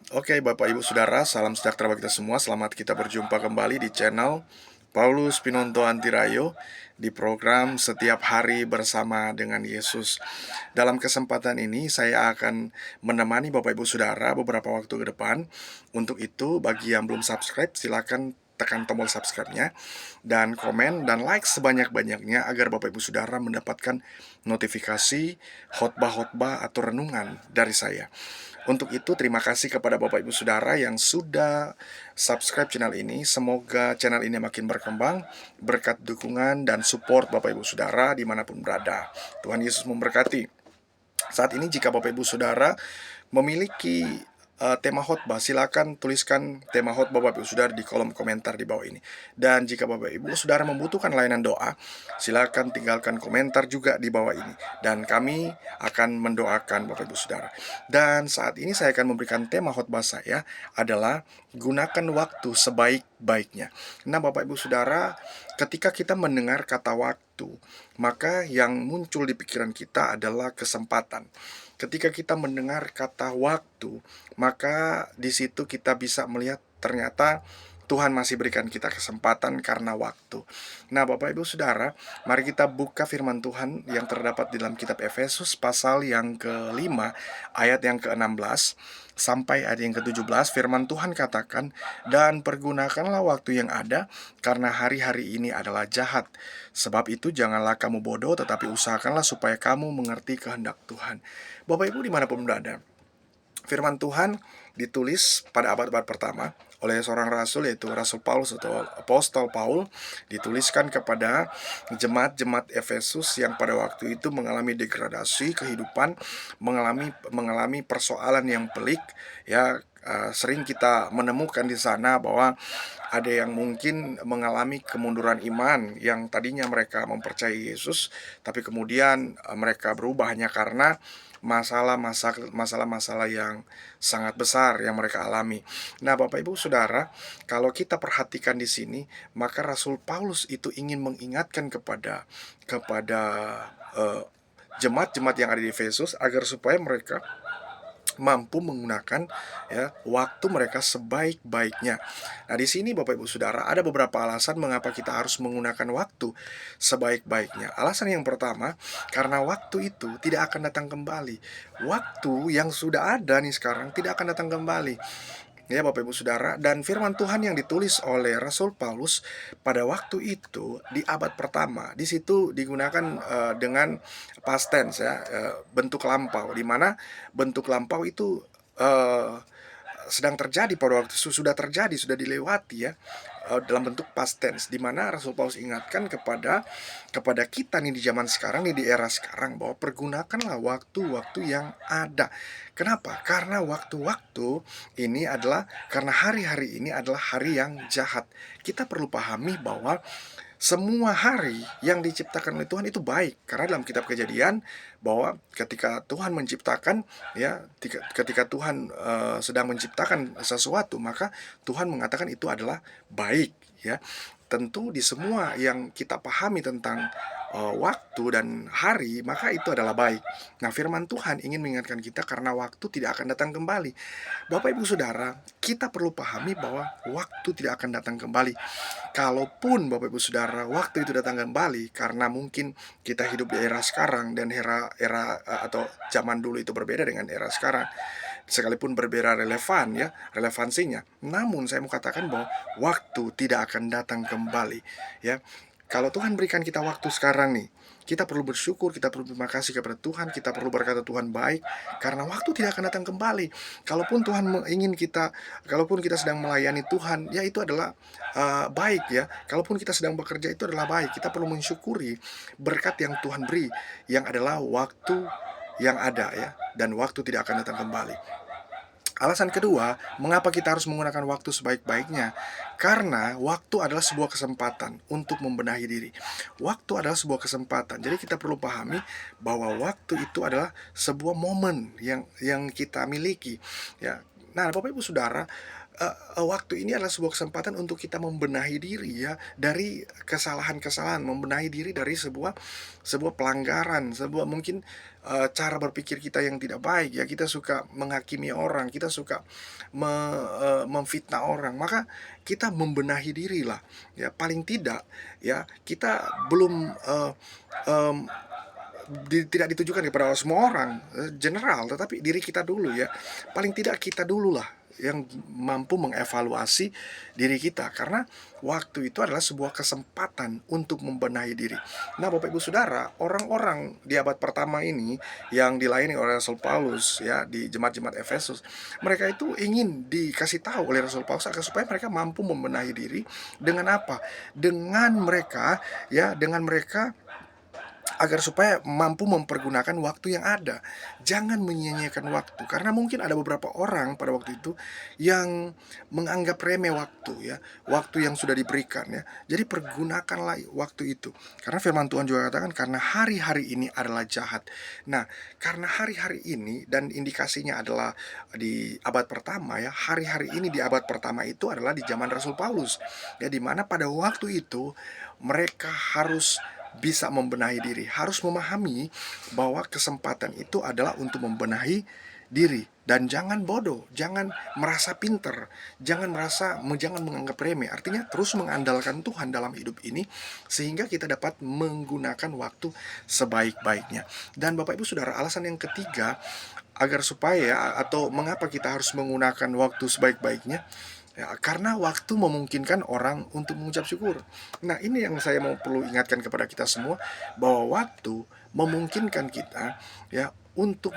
Oke, Bapak Ibu Saudara, salam sejahtera bagi kita semua. Selamat kita berjumpa kembali di channel Paulus Pinonto Antirayo di program Setiap Hari Bersama dengan Yesus. Dalam kesempatan ini saya akan menemani Bapak Ibu Saudara beberapa waktu ke depan. Untuk itu, bagi yang belum subscribe, silakan tekan tombol subscribe-nya dan komen dan like sebanyak-banyaknya agar Bapak Ibu Saudara mendapatkan notifikasi khotbah-khotbah atau renungan dari saya. Untuk itu, terima kasih kepada Bapak Ibu Saudara yang sudah subscribe channel ini. Semoga channel ini makin berkembang berkat dukungan dan support Bapak Ibu Saudara dimanapun berada. Tuhan Yesus memberkati. Saat ini jika Bapak Ibu Saudara memiliki tema khotbah, silakan tuliskan tema khotbah Bapak Ibu Saudara di kolom komentar di bawah ini. Dan jika Bapak Ibu Saudara membutuhkan layanan doa, silakan tinggalkan komentar juga di bawah ini. Dan kami akan mendoakan Bapak Ibu Saudara. Dan saat ini saya akan memberikan tema khotbah saya adalah gunakan waktu sebaik-baiknya. Nah, Bapak Ibu Saudara, ketika kita mendengar kata waktu, maka yang muncul di pikiran kita adalah kesempatan. Ketika kita mendengar kata waktu, maka di situ kita bisa melihat ternyata Tuhan masih berikan kita kesempatan karena waktu. Nah, Bapak Ibu Saudara, mari kita buka firman Tuhan yang terdapat di dalam kitab Efesus pasal yang ke-5 ayat yang ke-16 sampai ayat yang ke-17. Firman Tuhan katakan, "Dan pergunakanlah waktu yang ada, karena hari-hari ini adalah jahat. Sebab itu janganlah kamu bodoh, tetapi usahakanlah supaya kamu mengerti kehendak Tuhan." Bapak Ibu dimanapun berada, firman Tuhan ditulis pada abad-abad pertama oleh seorang rasul, yaitu Rasul Paulus atau Apostol Paul. Dituliskan kepada jemaat-jemaat Efesus yang pada waktu itu mengalami degradasi kehidupan, mengalami persoalan yang pelik. Ya, sering kita menemukan di sana bahwa ada yang mungkin mengalami kemunduran iman, yang tadinya mereka mempercayai Yesus, tapi kemudian mereka berubah hanya karena masalah-masalah yang sangat besar yang mereka alami. Nah, Bapak Ibu Saudara, kalau kita perhatikan di sini, maka Rasul Paulus itu ingin mengingatkan kepada jemaat-jemaat yang ada di Efesus agar supaya mereka mampu menggunakan waktu mereka sebaik-baiknya. Nah, di sini Bapak Ibu Saudara ada beberapa alasan mengapa kita harus menggunakan waktu sebaik-baiknya. Alasan yang pertama, karena waktu itu tidak akan datang kembali. Waktu yang sudah ada nih sekarang tidak akan datang kembali. Ya, Bapak Ibu Saudara, dan firman Tuhan yang ditulis oleh Rasul Paulus pada waktu itu di abad pertama, di situ digunakan dengan past tense, ya, bentuk lampau, di mana bentuk lampau itu sedang terjadi pada waktu itu, sudah terjadi, sudah dilewati, ya, dalam bentuk past tense, di mana Rasul Paulus ingatkan kepada kita nih di zaman sekarang nih, di era sekarang, bahwa pergunakanlah waktu-waktu yang ada. Kenapa? Karena waktu-waktu ini adalah, karena hari-hari ini adalah hari yang jahat. Kita perlu pahami bahwa semua hari yang diciptakan oleh Tuhan itu baik, karena dalam kitab Kejadian bahwa ketika Tuhan menciptakan, ya, ketika Tuhan sedang menciptakan sesuatu, maka Tuhan mengatakan itu adalah baik, ya. Tentu di semua yang kita pahami tentang waktu dan hari, maka itu adalah baik. Nah, firman Tuhan ingin mengingatkan kita karena waktu tidak akan datang kembali. Bapak Ibu Saudara, kita perlu pahami bahwa waktu tidak akan datang kembali. Kalaupun Bapak Ibu Saudara waktu itu datang kembali, karena mungkin kita hidup di era sekarang dan atau zaman dulu itu berbeda dengan era sekarang, sekalipun berbeda relevansinya, namun saya mau katakan bahwa waktu tidak akan datang kembali, ya. Kalau Tuhan berikan kita waktu sekarang nih, kita perlu bersyukur, kita perlu berterima kasih kepada Tuhan, kita perlu berkata Tuhan baik, karena waktu tidak akan datang kembali. Kalaupun Tuhan ingin kita, kalaupun kita sedang melayani Tuhan, ya itu adalah baik, ya. Kalaupun kita sedang bekerja, itu adalah baik. Kita perlu mensyukuri berkat yang Tuhan beri, yang adalah waktu yang ada, ya, dan waktu tidak akan datang kembali. Alasan kedua, mengapa kita harus menggunakan waktu sebaik-baiknya? Karena waktu adalah sebuah kesempatan untuk membenahi diri. Waktu adalah sebuah kesempatan. Jadi kita perlu pahami bahwa waktu itu adalah sebuah momen yang kita miliki, ya. Nah, Bapak Ibu Saudara, waktu ini adalah sebuah kesempatan untuk kita membenahi diri ya, dari kesalahan-kesalahan, membenahi diri dari sebuah sebuah pelanggaran, sebuah mungkin, cara berpikir kita yang tidak baik ya, kita suka menghakimi orang, kita suka memfitnah orang, maka kita membenahi dirilah, ya. Paling tidak ya, kita belum, tidak ditujukan kepada semua orang, general, tetapi diri kita dulu ya. Paling tidak kita dululah yang mampu mengevaluasi diri kita, karena waktu itu adalah sebuah kesempatan untuk membenahi diri. Nah, Bapak Ibu Saudara, orang-orang di abad pertama ini yang dilayani oleh Rasul Paulus ya di jemaat-jemaat Efesus, mereka itu ingin dikasih tahu oleh Rasul Paulus agar supaya mereka mampu membenahi diri dengan apa? Dengan mereka ya, dengan mereka agar supaya mampu mempergunakan waktu yang ada. Jangan menyia-nyiakan waktu, karena mungkin ada beberapa orang pada waktu itu yang menganggap remeh waktu ya, waktu yang sudah diberikan ya. Jadi pergunakanlah waktu itu. Karena firman Tuhan juga katakan karena hari-hari ini adalah jahat. Nah, karena hari-hari ini dan indikasinya adalah di abad pertama ya, hari-hari ini di abad pertama itu adalah di zaman Rasul Paulus. Ya, di mana pada waktu itu mereka harus bisa membenahi diri, harus memahami bahwa kesempatan itu adalah untuk membenahi diri, dan jangan bodoh, jangan merasa pinter, jangan menganggap remeh. Artinya terus mengandalkan Tuhan dalam hidup ini sehingga kita dapat menggunakan waktu sebaik-baiknya. Dan Bapak Ibu Saudara, alasan yang ketiga agar supaya atau mengapa kita harus menggunakan waktu sebaik-baiknya, ya, karena waktu memungkinkan orang untuk mengucap syukur. Nah, ini yang saya mau perlu ingatkan kepada kita semua, bahwa waktu memungkinkan kita ya untuk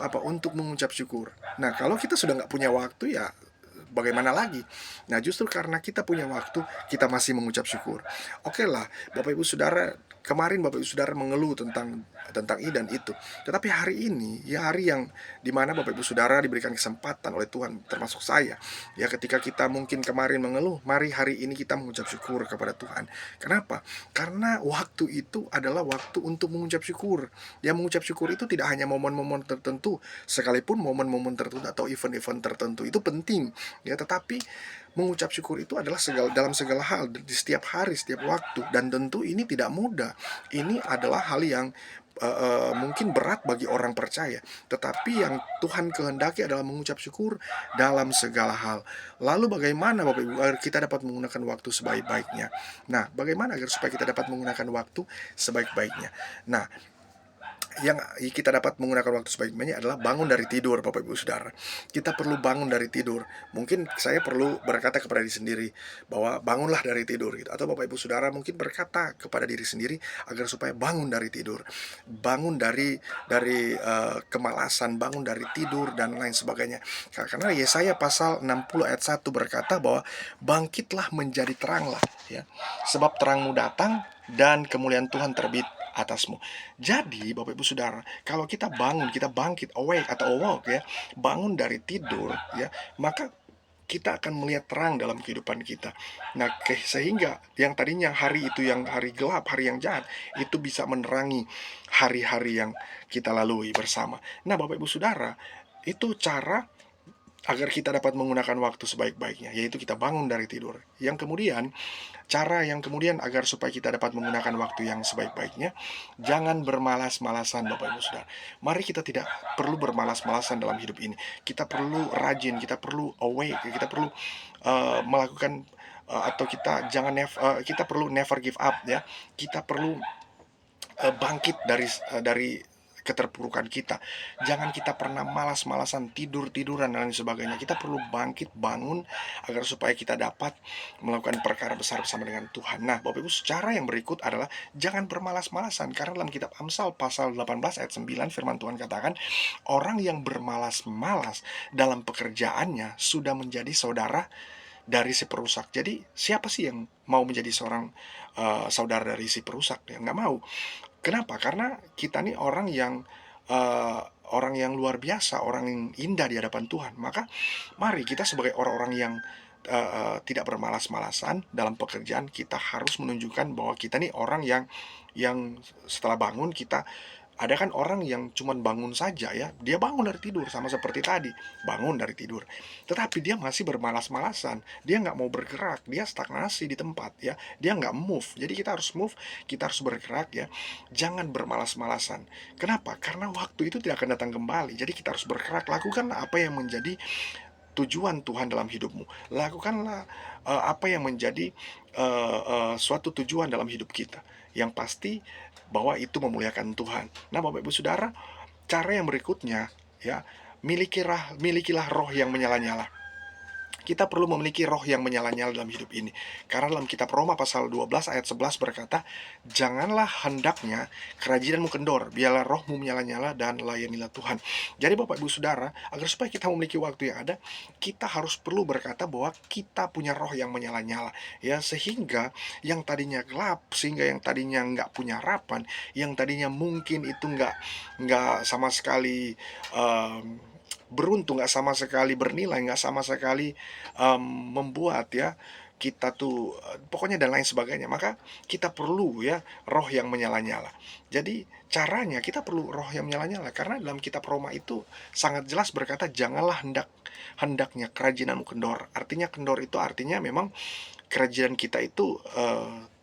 apa? Untuk mengucap syukur. Nah, kalau kita sudah nggak punya waktu ya bagaimana lagi? Nah, justru karena kita punya waktu, kita masih mengucap syukur. Oke lah, Bapak Ibu Saudara, kemarin Bapak Ibu Saudara mengeluh tentang ini dan itu. Tetapi hari ini, ya hari yang dimana Bapak Ibu Saudara diberikan kesempatan oleh Tuhan, termasuk saya. Ya, ketika kita mungkin kemarin mengeluh, mari hari ini kita mengucap syukur kepada Tuhan. Kenapa? Karena waktu itu adalah waktu untuk mengucap syukur. Ya, mengucap syukur itu tidak hanya momen-momen tertentu, sekalipun momen-momen tertentu atau event-event tertentu itu penting. Ya, tetapi mengucap syukur itu adalah dalam segala hal, di setiap hari, setiap waktu, dan tentu ini tidak mudah. Ini adalah hal yang mungkin berat bagi orang percaya, tetapi yang Tuhan kehendaki adalah mengucap syukur dalam segala hal. Lalu bagaimana Bapak Ibu agar kita dapat menggunakan waktu sebaik-baiknya? Nah, bagaimana agar supaya kita dapat menggunakan waktu sebaik-baiknya? Nah, yang kita dapat menggunakan waktu sebaik-baiknya adalah bangun dari tidur, Bapak Ibu Saudara. Kita perlu bangun dari tidur. Mungkin saya perlu berkata kepada diri sendiri bahwa bangunlah dari tidur gitu. Atau Bapak Ibu Saudara mungkin berkata kepada diri sendiri agar supaya bangun dari tidur. Bangun dari kemalasan, bangun dari tidur dan lain sebagainya. Karena Yesaya pasal 60 ayat 1 berkata bahwa bangkitlah menjadi teranglah ya. Sebab terangmu datang dan kemuliaan Tuhan terbit atasmu. Jadi, Bapak Ibu Saudara, kalau kita bangun, kita bangkit, awake atau awoke ya, bangun dari tidur ya, maka kita akan melihat terang dalam kehidupan kita. Nah, sehingga yang tadinya hari itu yang hari gelap, hari yang jahat, itu bisa menerangi hari-hari yang kita lalui bersama. Nah, Bapak Ibu Saudara, itu cara agar kita dapat menggunakan waktu sebaik-baiknya, yaitu kita bangun dari tidur. Yang kemudian, cara yang kemudian agar supaya kita dapat menggunakan waktu yang sebaik-baiknya, jangan bermalas-malasan Bapak Ibu Saudara. Mari kita tidak perlu bermalas-malasan dalam hidup ini. Kita perlu rajin, kita perlu awake, kita perlu melakukan atau kita perlu never give up ya. Kita perlu bangkit dari keterpurukan kita. Jangan kita pernah malas-malasan, tidur-tiduran dan lain sebagainya. Kita perlu bangkit, bangun agar supaya kita dapat melakukan perkara besar bersama dengan Tuhan. Nah, Bapak Ibu, secara yang berikut adalah jangan bermalas-malasan, karena dalam kitab Amsal pasal 18 ayat 9 firman Tuhan katakan, orang yang bermalas-malas dalam pekerjaannya sudah menjadi saudara dari si perusak. Jadi siapa sih yang mau menjadi seorang saudara dari si perusak? Ya nggak mau. Kenapa? Karena kita nih eee, orang yang luar biasa, orang yang indah di hadapan Tuhan. Maka mari kita sebagai orang-orang yang, tidak bermalas-malasan dalam pekerjaan, kita harus menunjukkan bahwa kita nih orang yang setelah bangun kita Ada kan orang yang cuman bangun saja ya, dia bangun dari tidur sama seperti tadi, bangun dari tidur. Tetapi dia masih bermalas-malasan, dia nggak mau bergerak, dia stagnasi di tempat ya, dia nggak move. Jadi kita harus move, kita harus bergerak ya. Jangan bermalas-malasan. Kenapa? Karena waktu itu tidak akan datang kembali. Jadi kita harus bergerak, lakukanlah apa yang menjadi tujuan Tuhan dalam hidupmu. Lakukanlah apa yang menjadi suatu tujuan dalam hidup kita. Yang pasti bahwa itu memuliakan Tuhan. Nah, Bapak Ibu Saudara, cara yang berikutnya ya, milikilah roh yang menyala-nyala. Kita perlu memiliki roh yang menyala-nyala dalam hidup ini. Karena dalam kitab Roma pasal 12 ayat 11 berkata, "Janganlah hendaknya kerajinanmu kendor, biarlah rohmu menyala-nyala dan layanilah Tuhan." Jadi Bapak Ibu Saudara, agar supaya kita memiliki waktu yang ada, kita harus perlu berkata bahwa kita punya roh yang menyala-nyala. Ya, sehingga yang tadinya gelap, sehingga yang tadinya nggak punya harapan, yang tadinya mungkin itu nggak sama sekali beruntung, nggak sama sekali bernilai, nggak sama sekali membuat ya kita tuh pokoknya dan lain sebagainya. Maka kita perlu ya roh yang menyala-nyala. Jadi caranya kita perlu roh yang menyala-nyala karena dalam kitab Roma itu sangat jelas berkata janganlah hendaknya kerajinanmu kendor. Artinya kendor itu artinya memang kerajinan kita itu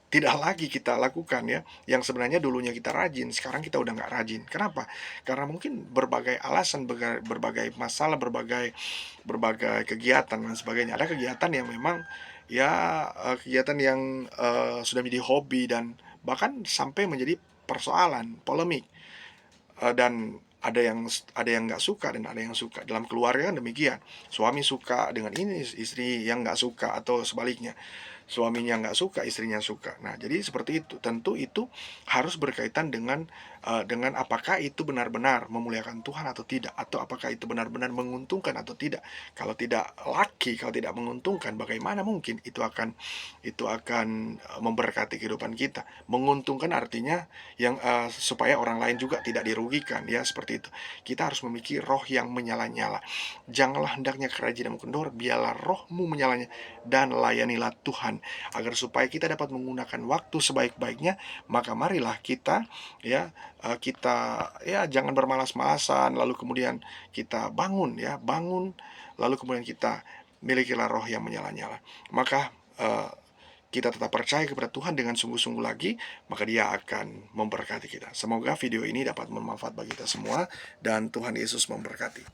tidak lagi kita lakukan ya, yang sebenarnya dulunya kita rajin, sekarang kita udah nggak rajin. Kenapa? Karena mungkin berbagai alasan, berbagai masalah, berbagai berbagai kegiatan dan sebagainya. Ada kegiatan yang memang ya kegiatan yang sudah menjadi hobi dan bahkan sampai menjadi persoalan, polemik. Dan ada yang nggak suka dan ada yang suka. Dalam keluarga kan demikian, suami suka dengan ini, istri yang nggak suka, atau sebaliknya, suaminya nggak suka, istrinya suka. Nah, jadi seperti itu. Tentu itu harus berkaitan dengan apakah itu benar-benar memuliakan Tuhan atau tidak, atau apakah itu benar-benar menguntungkan atau tidak. Kalau tidak laki, kalau tidak menguntungkan, bagaimana mungkin itu akan memberkati kehidupan kita. Menguntungkan artinya yang supaya orang lain juga tidak dirugikan ya, seperti itu. Kita harus memiliki roh yang menyala-nyala. Janganlah hendaknya kerajinanmu kendor, biarlah rohmu menyalanya dan layanilah Tuhan, agar supaya kita dapat menggunakan waktu sebaik-baiknya. Maka marilah kita ya kita ya jangan bermalas-malasan, lalu kemudian kita bangun, lalu kemudian kita milikilah roh yang menyala-nyala. Maka kita tetap percaya kepada Tuhan dengan sungguh-sungguh lagi, maka Dia akan memberkati kita. Semoga video ini dapat bermanfaat bagi kita semua, dan Tuhan Yesus memberkati.